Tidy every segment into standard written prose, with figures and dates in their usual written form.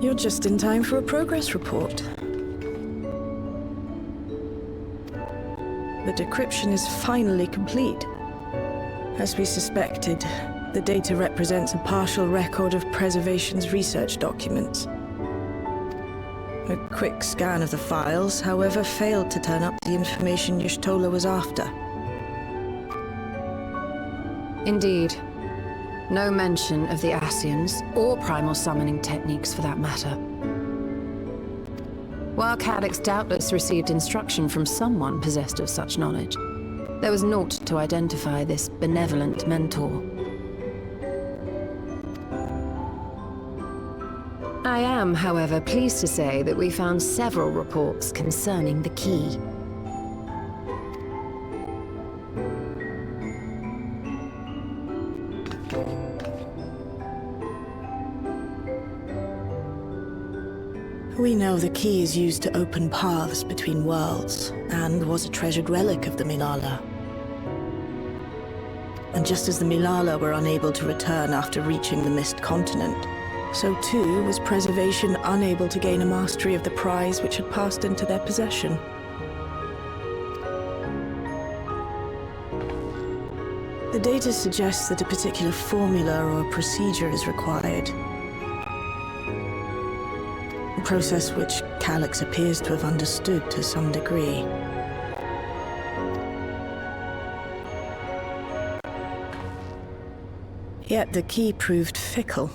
You're just in time for a progress report. The decryption is finally complete. As we suspected, the data represents a partial record of Preservation's research documents. A quick scan of the files, however, failed to turn up the information Y'shtola was after. Indeed. No mention of the Ascians, or primal summoning techniques for that matter. While Calyx doubtless received instruction from someone possessed of such knowledge, there was naught to identify this benevolent mentor. I am, however, pleased to say that we found several reports concerning the key. We know the key is used to open paths between worlds, and was a treasured relic of the Milala. And just as the Milala were unable to return after reaching the Mist Continent, so too was Preservation unable to gain a mastery of the prize which had passed into their possession. The data suggests that a particular formula or procedure is required. A process which Calyx appears to have understood to some degree. Yet the key proved fickle.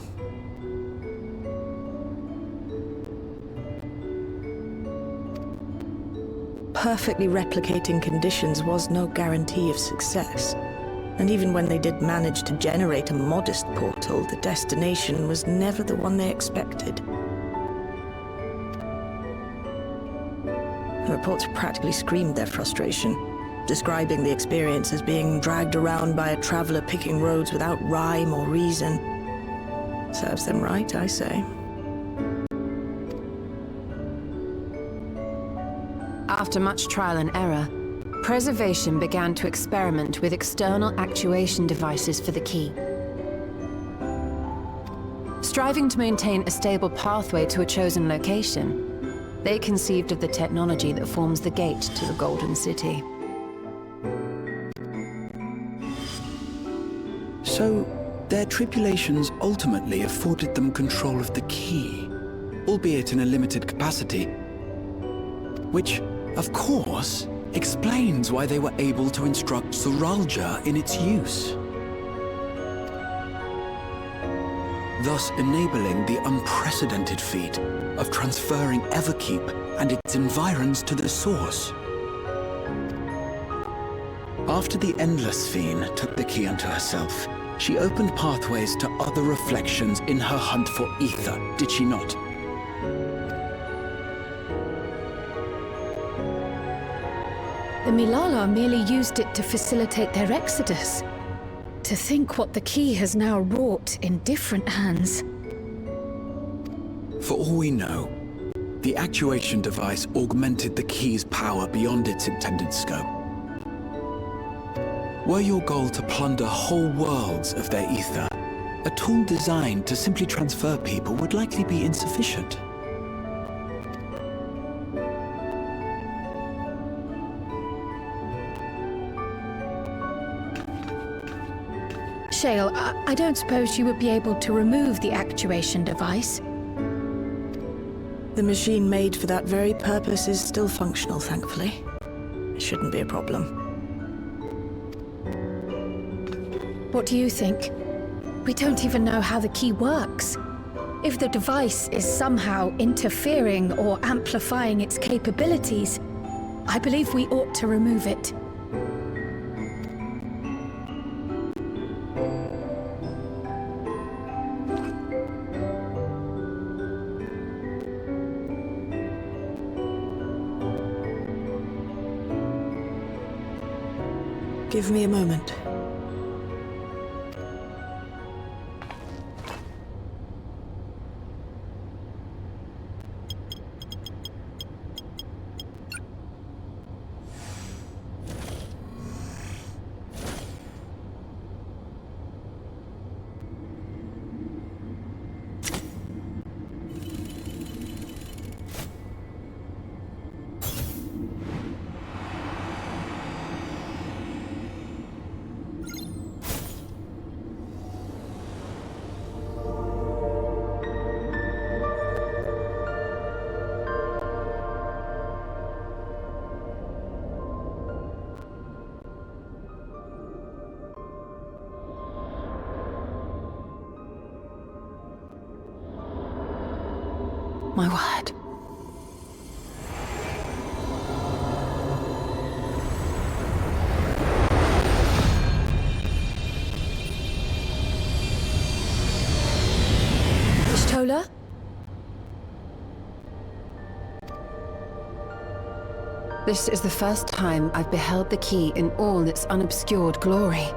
Perfectly replicating conditions was no guarantee of success. And even when they did manage to generate a modest portal, the destination was never the one they expected. The reports practically screamed their frustration, describing the experience as being dragged around by a traveler picking roads without rhyme or reason. Serves them right, I say. After much trial and error, Preservation began to experiment with external actuation devices for the key. Striving to maintain a stable pathway to a chosen location, they conceived of the technology that forms the gate to the Golden City. So, their tribulations ultimately afforded them control of the key, albeit in a limited capacity, which, of course, explains why they were able to instruct Zoraljah in its use, thus enabling the unprecedented feat of transferring Everkeep and its environs to the source. After the Endless Fiend took the key unto herself, she opened pathways to other reflections in her hunt for ether, did she not? The Milala merely used it to facilitate their exodus. To think what the key has now wrought in different hands. For all we know, the actuation device augmented the key's power beyond its intended scope. Were your goal to plunder whole worlds of their ether, a tool designed to simply transfer people would likely be insufficient. Shale, I don't suppose you would be able to remove the actuation device? The machine made for that very purpose is still functional, thankfully. It shouldn't be a problem. What do you think? We don't even know how the key works. If the device is somehow interfering or amplifying its capabilities, I believe we ought to remove it. Give me a moment. My word. Tola? This is the first time I've beheld the key in all its unobscured glory.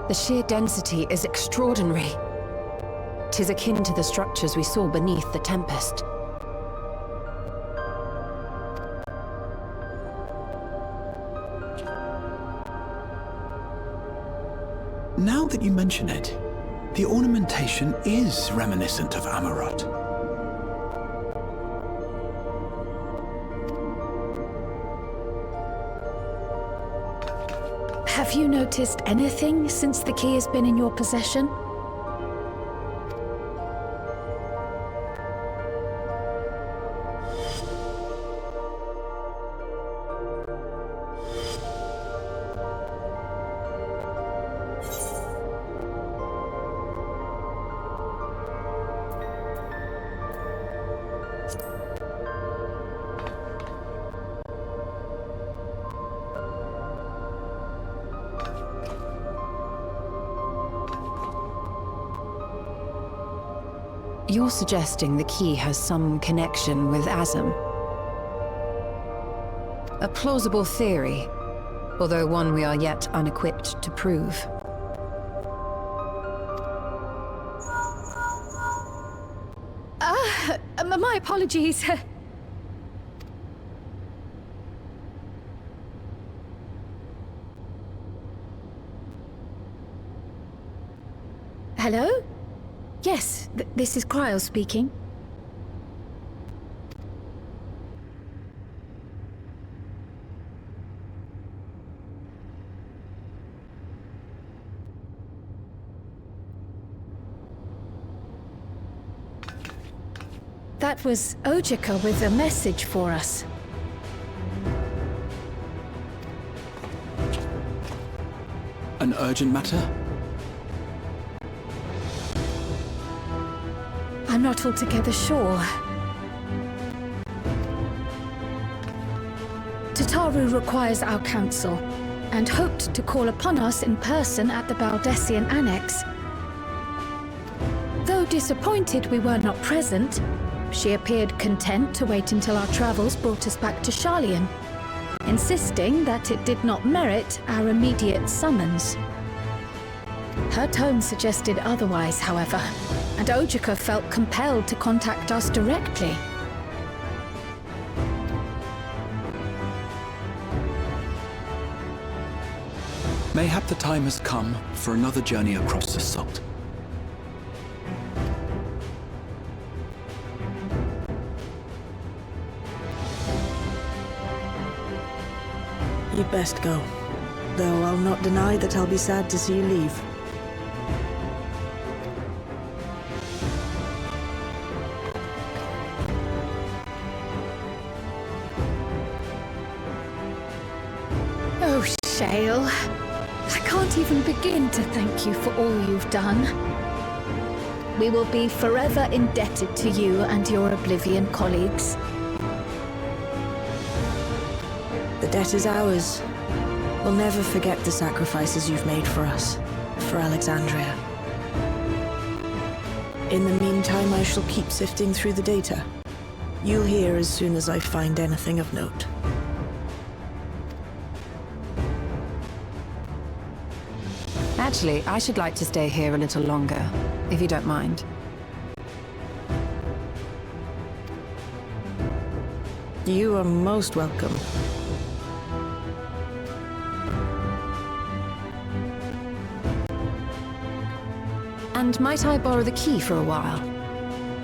The sheer density is extraordinary. 'Tis akin to the structures we saw beneath the Tempest. Now that you mention it, the ornamentation is reminiscent of Amarot. Have you noticed anything since the key has been in your possession? You're suggesting the key has some connection with Azam. A plausible theory, although one we are yet unequipped to prove. My apologies. Hello? Yes, this is Cryo speaking. That was Ojika with a message for us. An urgent matter? I'm not altogether sure. Tataru requires our counsel, and hoped to call upon us in person at the Baldessian Annex. Though disappointed we were not present, she appeared content to wait until our travels brought us back to Sharlayan, insisting that it did not merit our immediate summons. Her tone suggested otherwise, however, and Ojika felt compelled to contact us directly. Mayhap the time has come for another journey across the salt. You'd best go. Though I'll not deny that I'll be sad to see you leave. Oh, Shale. I can't even begin to thank you for all you've done. We will be forever indebted to you and your Oblivion colleagues. The debt is ours. We'll never forget the sacrifices you've made for us, for Alexandria. In the meantime, I shall keep sifting through the data. You'll hear as soon as I find anything of note. Actually, I should like to stay here a little longer, if you don't mind. You are most welcome. And might I borrow the key for a while?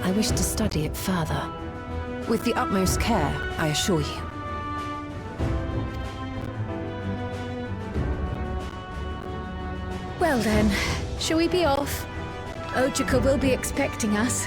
I wish to study it further. With the utmost care, I assure you. Well then, shall we be off? Ojika will be expecting us.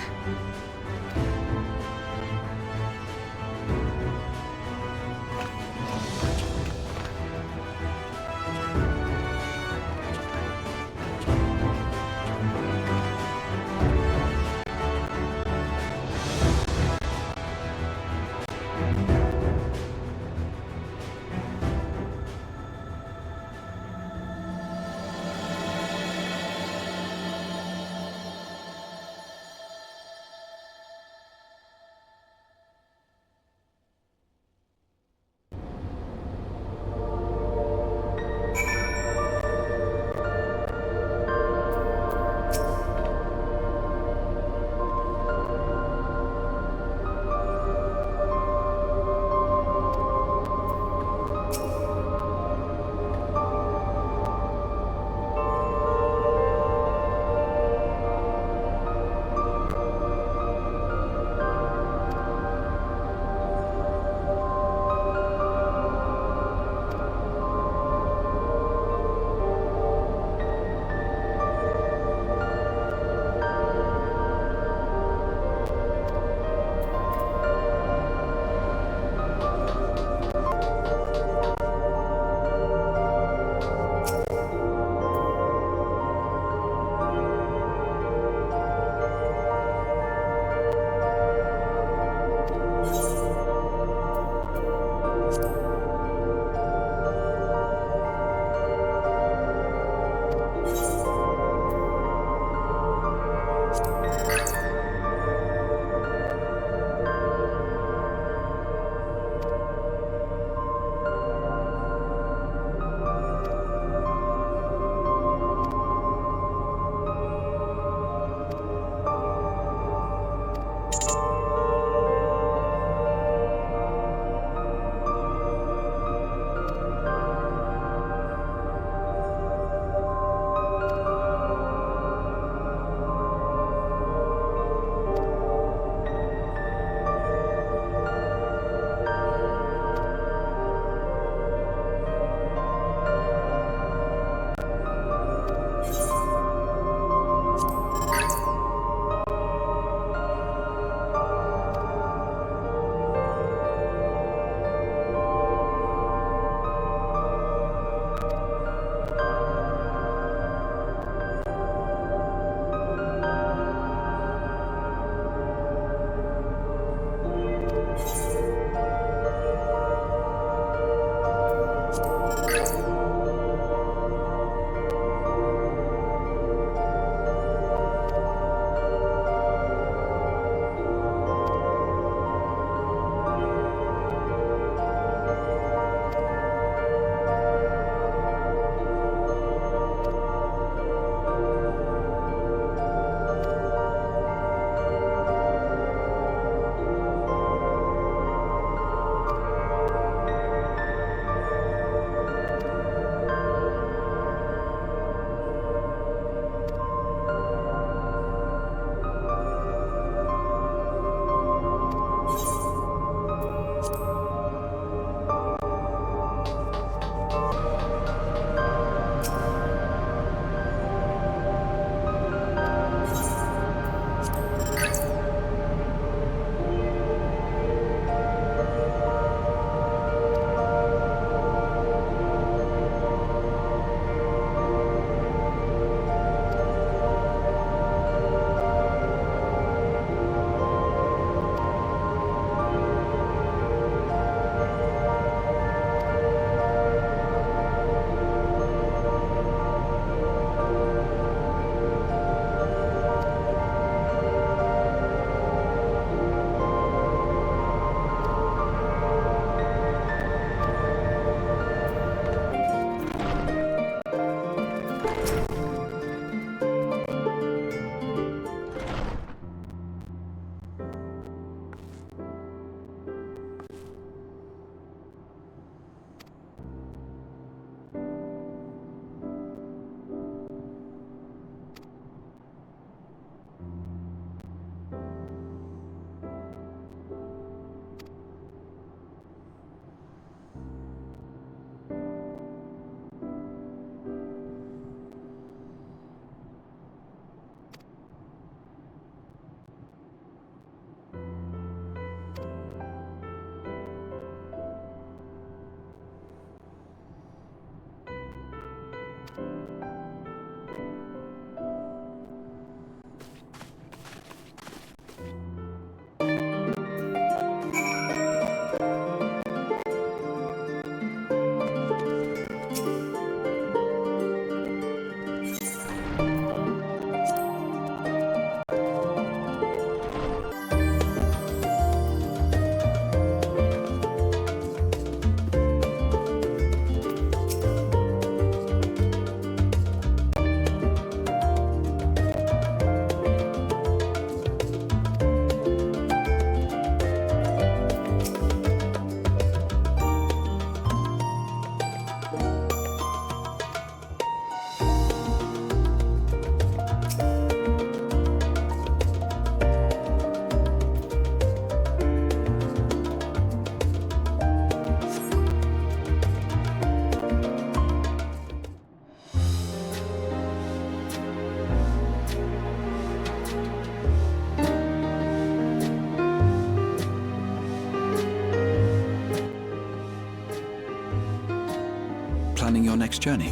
next journey?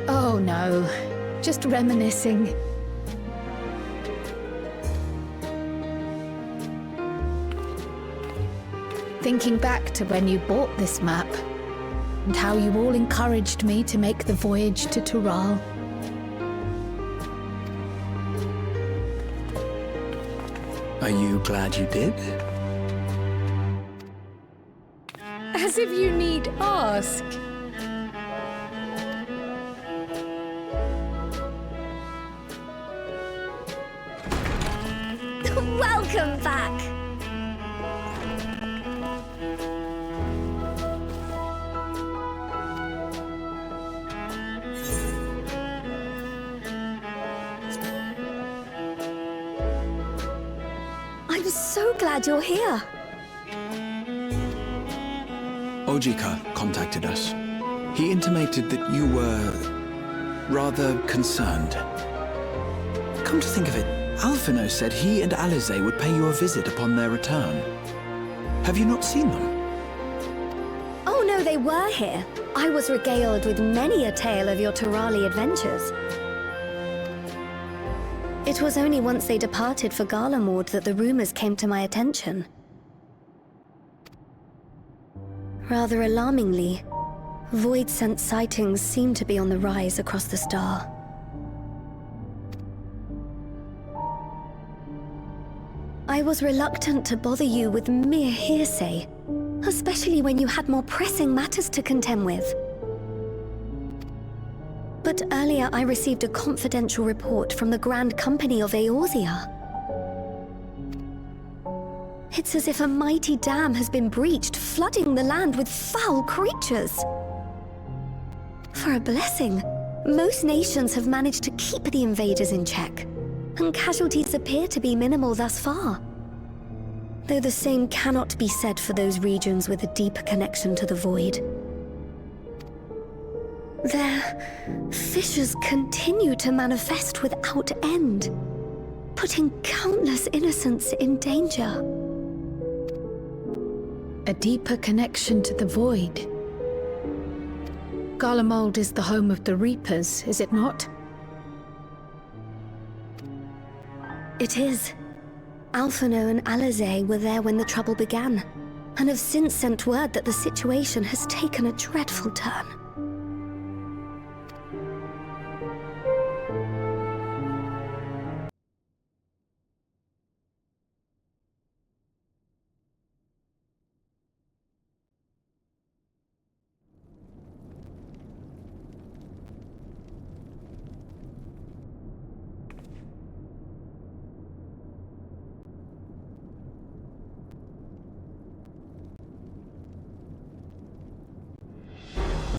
Oh no, just reminiscing. Thinking back to when you bought this map, and how you all encouraged me to make the voyage to Tural. Are you glad you did? As if you need ask. Welcome back! I'm so glad you're here. Ojika contacted us. He intimated that you were rather concerned. Come to think of it, Alphino said he and Alize would pay you a visit upon their return. Have you not seen them? Oh no, they were here. I was regaled with many a tale of your Turali adventures. It was only once they departed for Garlemaid that the rumors came to my attention. Rather alarmingly, void-sent sightings seem to be on the rise across the star. I was reluctant to bother you with mere hearsay, especially when you had more pressing matters to contend with. But earlier I received a confidential report from the Grand Company of Eorzea. It's as if a mighty dam has been breached, flooding the land with foul creatures. For a blessing, most nations have managed to keep the invaders in check, and casualties appear to be minimal thus far. Though the same cannot be said for those regions with a deeper connection to the void. Their fissures continue to manifest without end, putting countless innocents in danger. A deeper connection to the void. Garlemaid is the home of the Reapers, is it not? It is. Alphino and Alize were there when the trouble began, and have since sent word that the situation has taken a dreadful turn.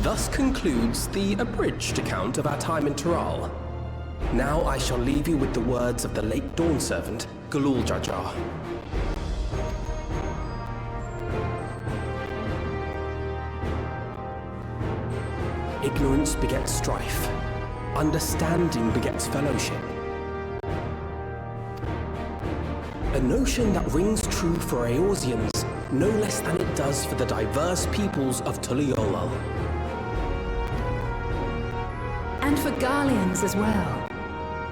Thus concludes the abridged account of our time in Tural. Now I shall leave you with the words of the late Dawn servant, Galul Jajar. Ignorance begets strife. Understanding begets fellowship. A notion that rings true for Eorzeans no less than it does for the diverse peoples of Tuliolal. And for Garleans as well.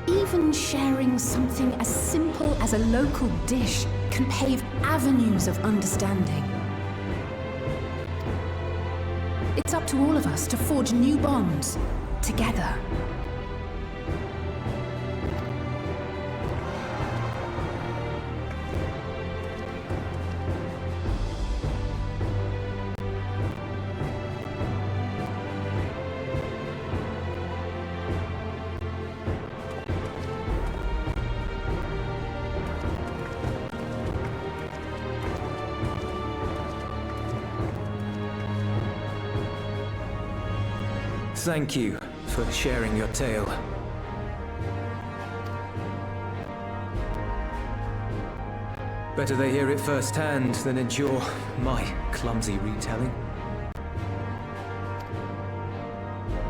Even sharing something as simple as a local dish can pave avenues of understanding. It's up to all of us to forge new bonds, together. Thank you for sharing your tale. Better they hear it firsthand than endure my clumsy retelling.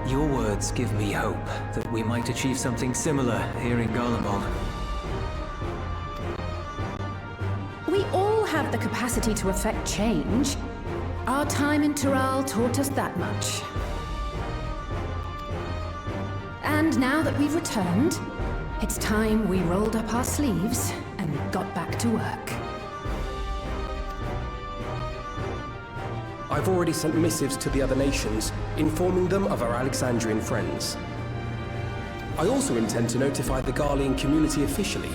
Your words give me hope that we might achieve something similar here in Garlemaid. We all have the capacity to affect change. Our time in Tural taught us that much. And now that we've returned, it's time we rolled up our sleeves and got back to work. I've already sent missives to the other nations, informing them of our Alexandrian friends. I also intend to notify the Garlean community officially.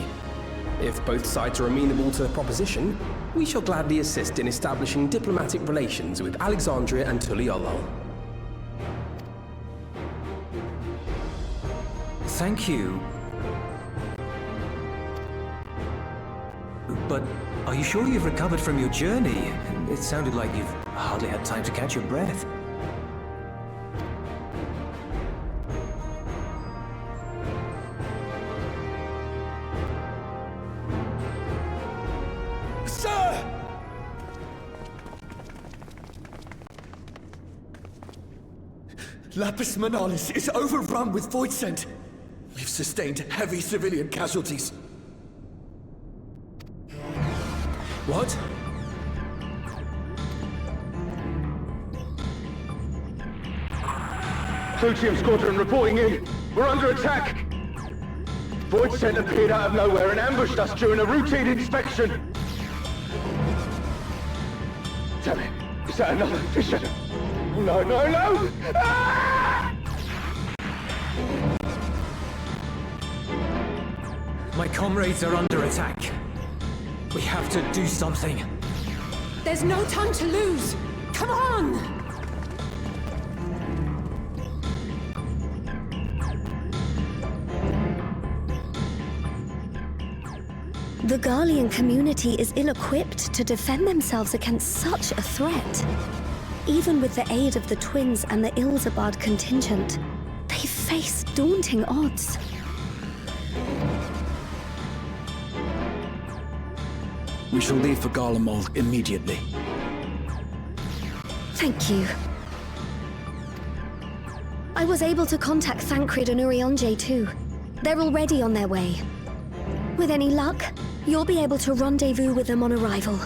If both sides are amenable to the proposition, we shall gladly assist in establishing diplomatic relations with Alexandria and Tuliolol. Thank you. But are you sure you've recovered from your journey? It sounded like you've hardly had time to catch your breath. Sir! Lapis Manalis is overrun with void scent. We've sustained heavy civilian casualties. What? Plutium Squadron reporting in. We're under attack. Void scent appeared out of nowhere and ambushed us during a routine inspection. Damn it. Is that another fissure? No, no, no! Ah! My comrades are under attack. We have to do something. There's no time to lose! Come on! The Garlean community is ill-equipped to defend themselves against such a threat. Even with the aid of the twins and the Ilzabad contingent, they face daunting odds. We shall leave for Garlemaid immediately. Thank you. I was able to contact Thancred and Urianger too. They're already on their way. With any luck, you'll be able to rendezvous with them on arrival.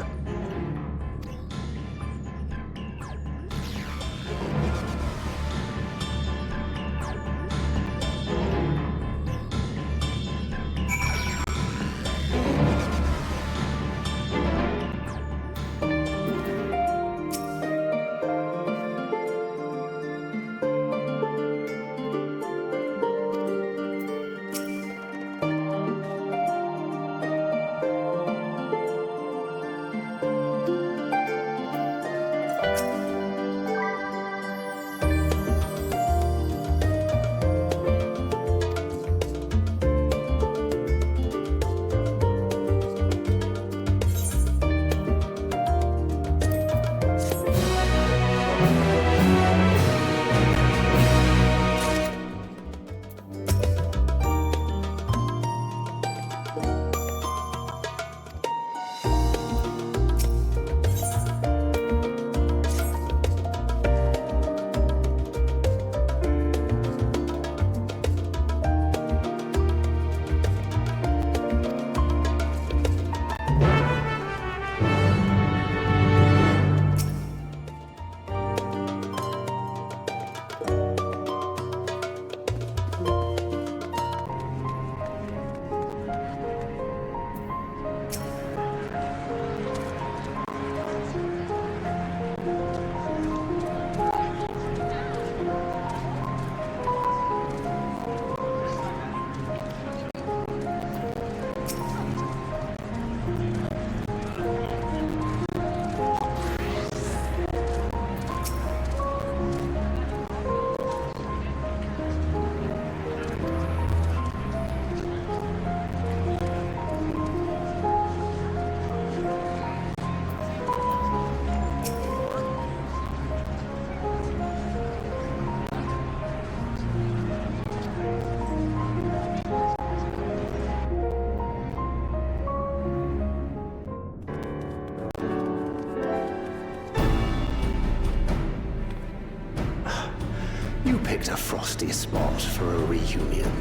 You picked a frosty spot for a reunion.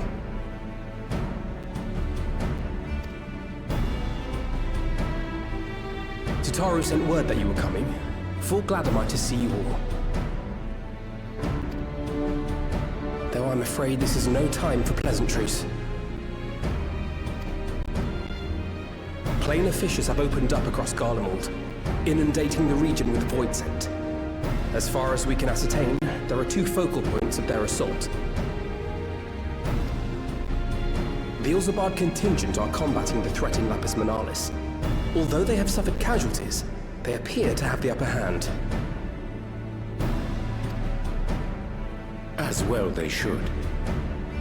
Tataru sent word that you were coming. Full glad am I to see you all. Though I'm afraid this is no time for pleasantries. Planar fissures have opened up across Garlemaid, inundating the region with void scent. As far as we can ascertain, there are 2 focal points of their assault. The Ilzabard contingent are combating the threat in Lapis Manalis. Although they have suffered casualties, they appear to have the upper hand. As well they should.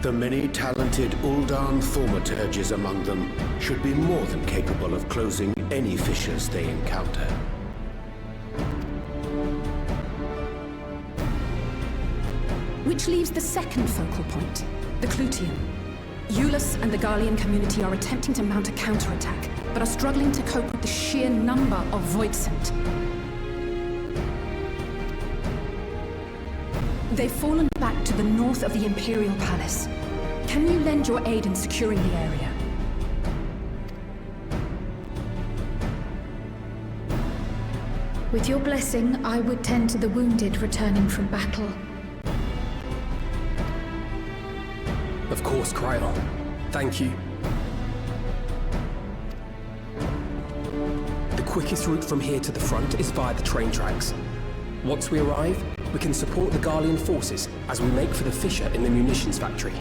The many talented Uldan thaumaturges among them should be more than capable of closing any fissures they encounter. Which leaves the second focal point, the Clutium. Eulus and the Garlean community are attempting to mount a counterattack, but are struggling to cope with the sheer number of Voidsent. They've fallen back to the north of the Imperial Palace. Can you lend your aid in securing the area? With your blessing, I would tend to the wounded returning from battle. Of course, Cryon. Thank you. The quickest route from here to the front is via the train tracks. Once we arrive, we can support the Garlean forces as we make for the fissure in the munitions factory.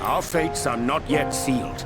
Our fates are not yet sealed.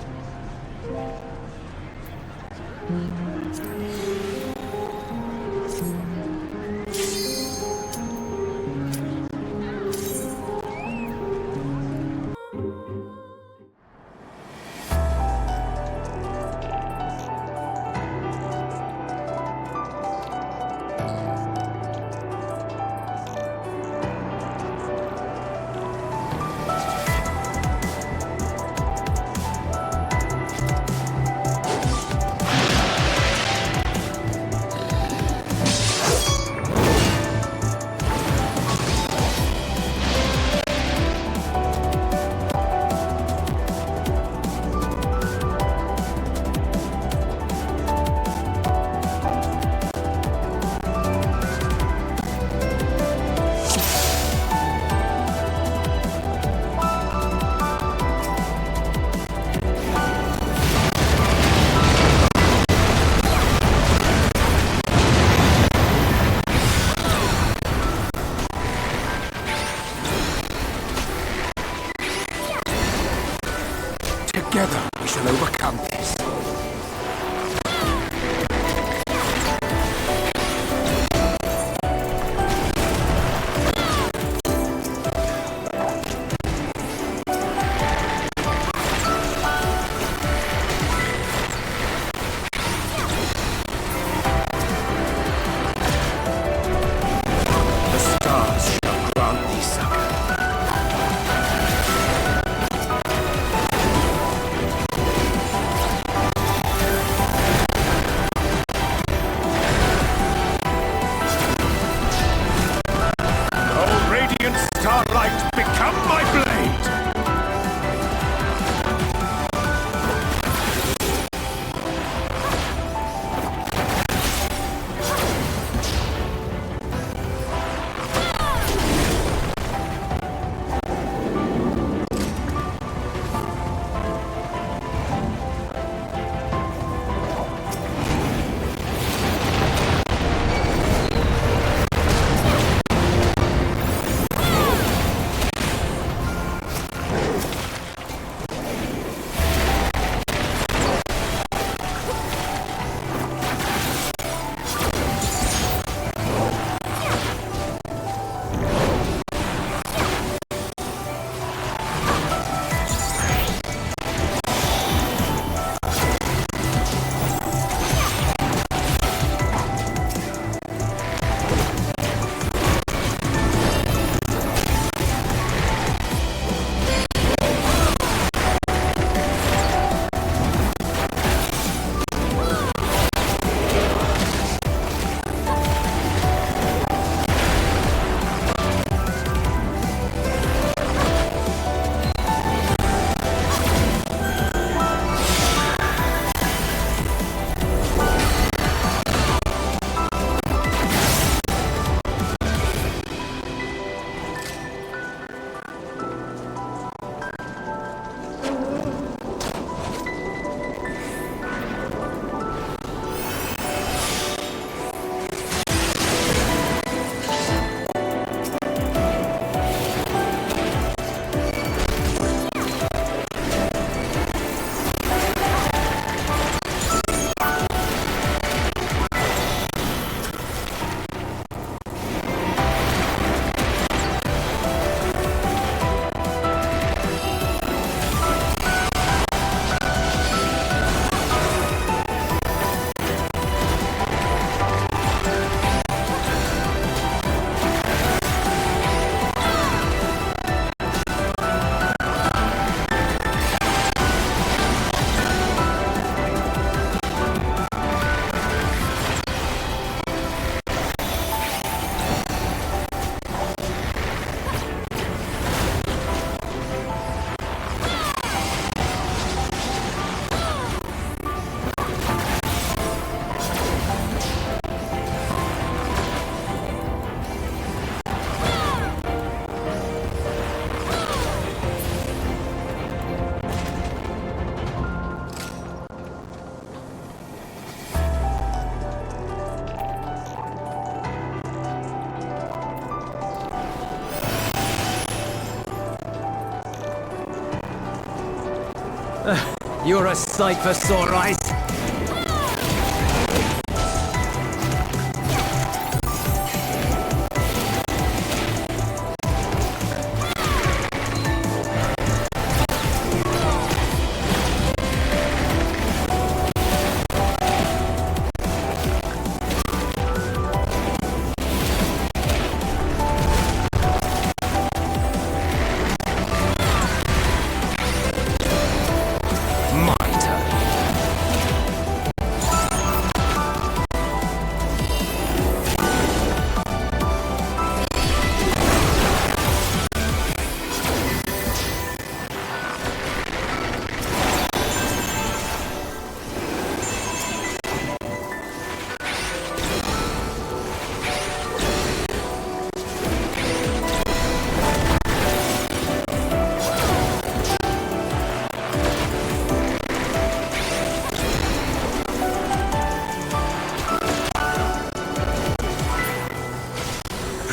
You're a sight for sore eyes.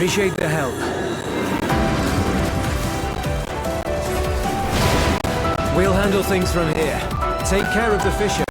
Appreciate the help. We'll handle things from here. Take care of the fisher.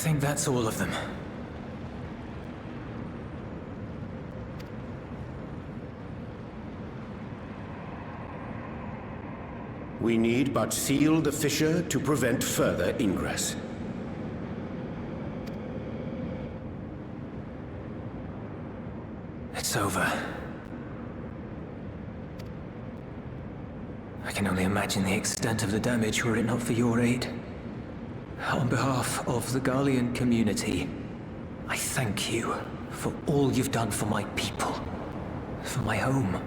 think that's all of them. We need but seal the fissure to prevent further ingress. It's over. I can only imagine the extent of the damage were it not for your aid. On behalf of the Garlean community, I thank you for all you've done for my people, for my home.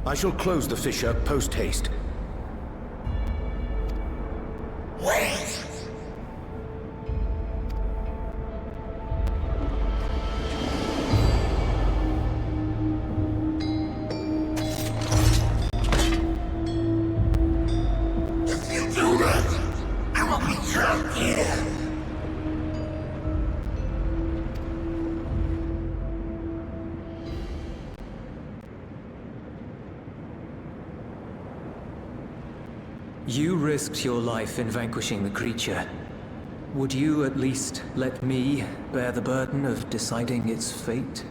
I shall close the fissure post-haste. Wait! If you do that, I will be trapped here. You risked your life in vanquishing the creature. Would you at least let me bear the burden of deciding its fate?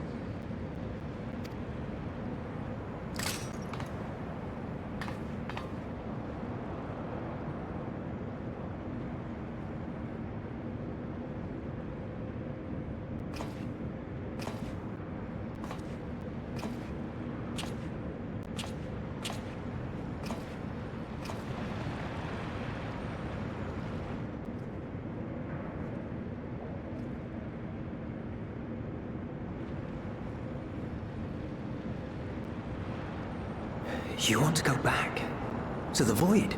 You want to go back? To the void?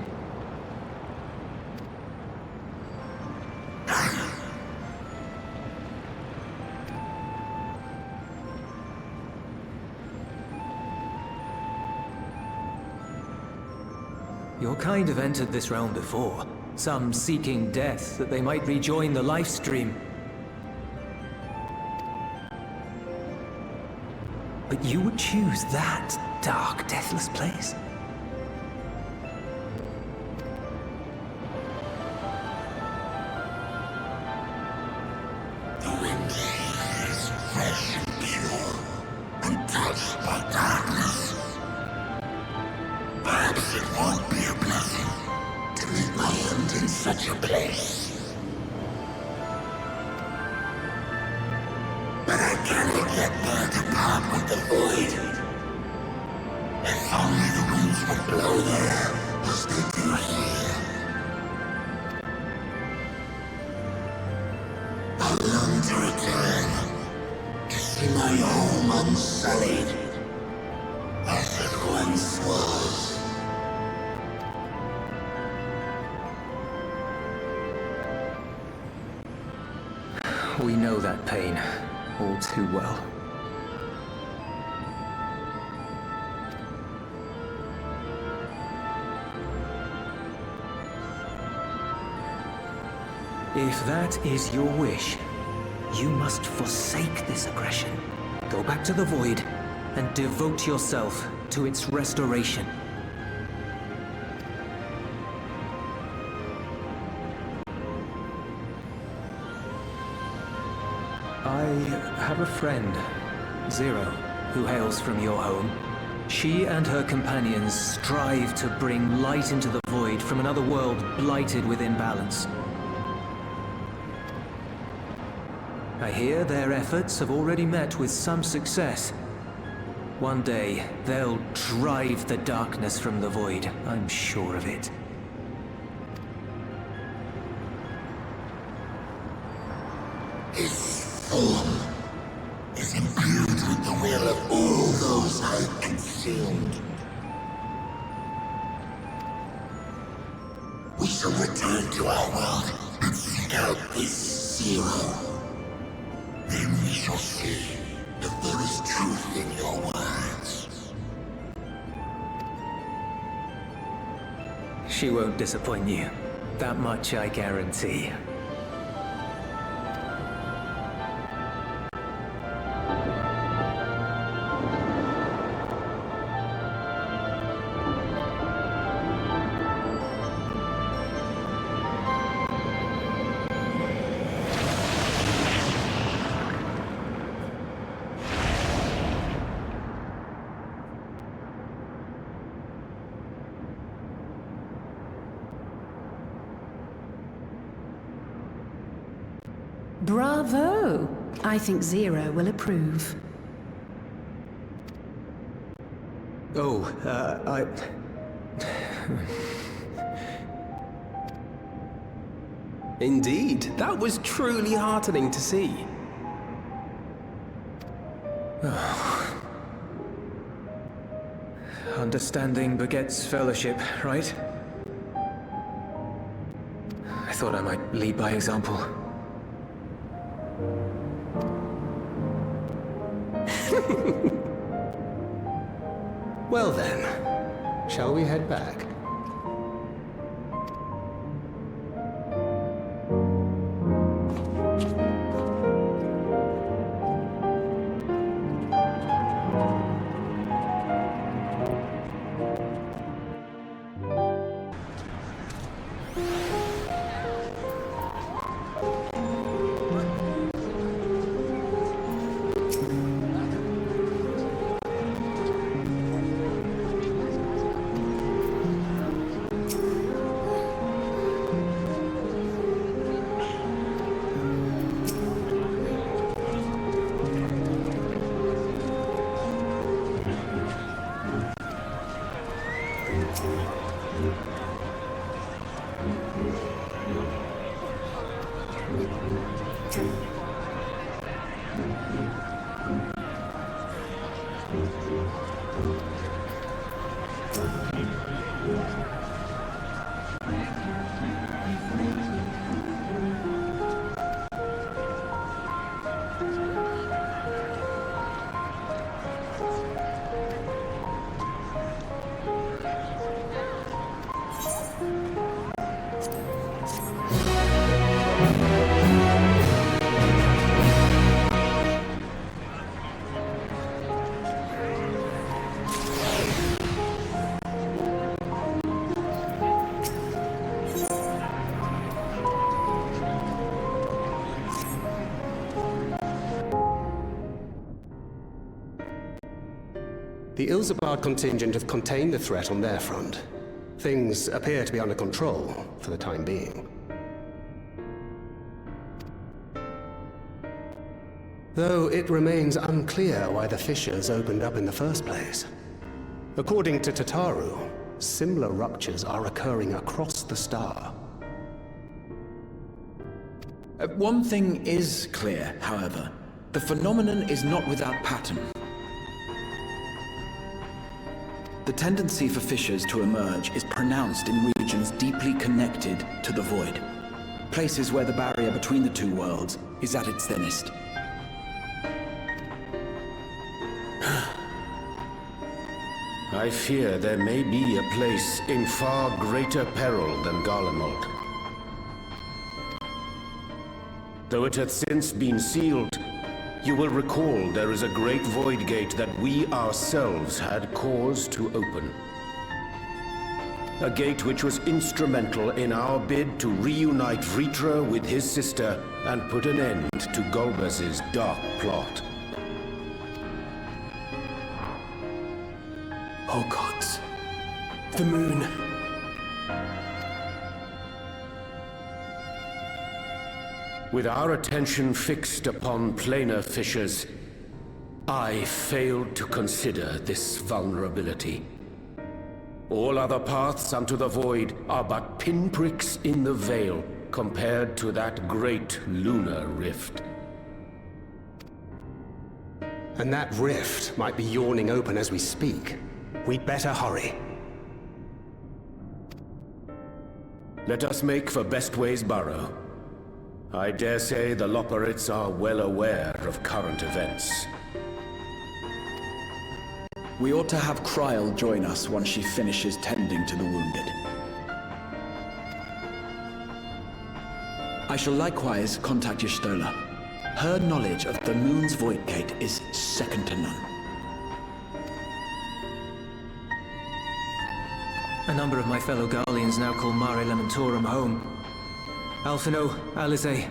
Your kind have entered this realm before. Some seeking death that they might rejoin the life stream. But you would choose that dark, deathless place? The wind is fresh and pure, untouched by darkness. Perhaps it won't be a blessing to meet my end in such a place. But I cannot let there depart with the void. If only the winds would blow there, as they do here. I long to return, to see my home unsullied, as it once was. We know that pain all too well. If that is your wish, you must forsake this aggression. Go back to the void and devote yourself to its restoration. I have a friend, Zero, who hails from your home. She and her companions strive to bring light into the void from another world blighted with imbalance. I hear their efforts have already met with some success. One day, they'll drive the darkness from the void, I'm sure of it. His form is imbued with the will of all those I consumed. We shall return to our world and seek out this Zero. Then we shall see if there is truth in your words. She won't disappoint you. That much I guarantee. Bravo! I think Zero will approve. Oh, Indeed, that was truly heartening to see. Understanding begets fellowship, right? I thought I might lead by example. Well then, shall we head back? The Ilzabard contingent have contained the threat on their front. Things appear to be under control, for the time being. Though it remains unclear why the fissures opened up in the first place. According to Tataru, similar ruptures are occurring across the star. One thing is clear, however. The phenomenon is not without pattern. The tendency for fissures to emerge is pronounced in regions deeply connected to the void. Places where the barrier between the two worlds is at its thinnest. I fear there may be a place in far greater peril than Garlemaid. Though it hath since been sealed, you will recall there is a great void gate that we ourselves had cause to open. A gate which was instrumental in our bid to reunite Vritra with his sister and put an end to Golbez's dark plot. Oh gods. The moon. With our attention fixed upon planar fissures, I failed to consider this vulnerability. All other paths unto the void are but pinpricks in the veil compared to that great lunar rift. And that rift might be yawning open as we speak. We'd better hurry. Let us make for Bestway's burrow. I dare say the Loporrits are well aware of current events. We ought to have Kryl join us once she finishes tending to the wounded. I shall likewise contact Y'shtola. Her knowledge of the moon's void gate is second to none. A number of my fellow Garleans now call Mare Elementorum home. Alphino, Alize,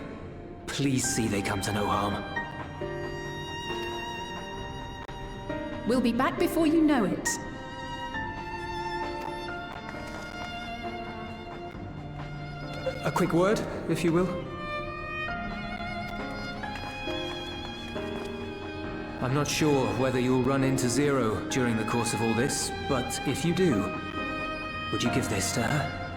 please see they come to no harm. We'll be back before you know it. A quick word, if you will. I'm not sure whether you'll run into Zero during the course of all this, but if you do, would you give this to her?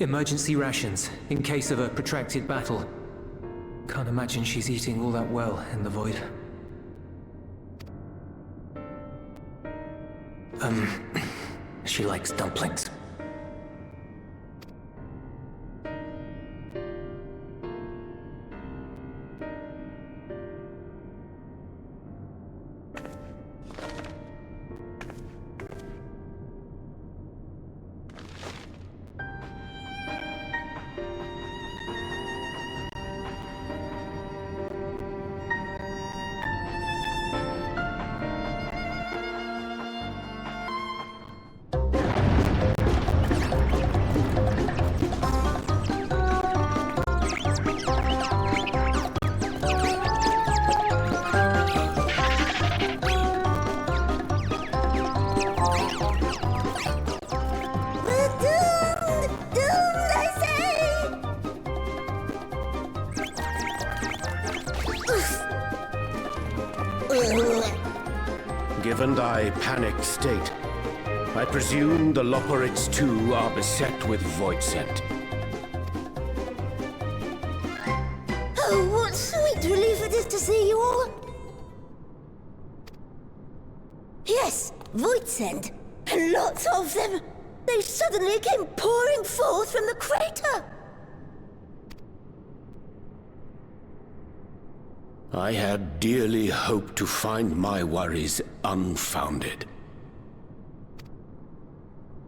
Emergency rations, in case of a protracted battle. Can't imagine she's eating all that well in the Void. She likes dumplings. Given thy panicked state, I presume the Loporrits too are beset with void scent. Oh, what sweet relief it is to see you all! Yes, void scent, and lots of them! They suddenly came pouring forth from the crater! I had dearly hoped to find my worries unfounded.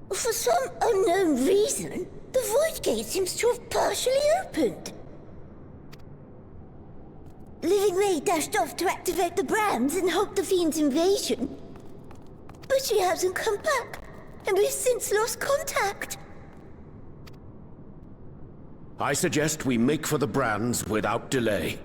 For some unknown reason, the Void Gate seems to have partially opened. Living May dashed off to activate the brands and halt the Fiend's invasion. But she hasn't come back, and we've since lost contact. I suggest we make for the brands without delay.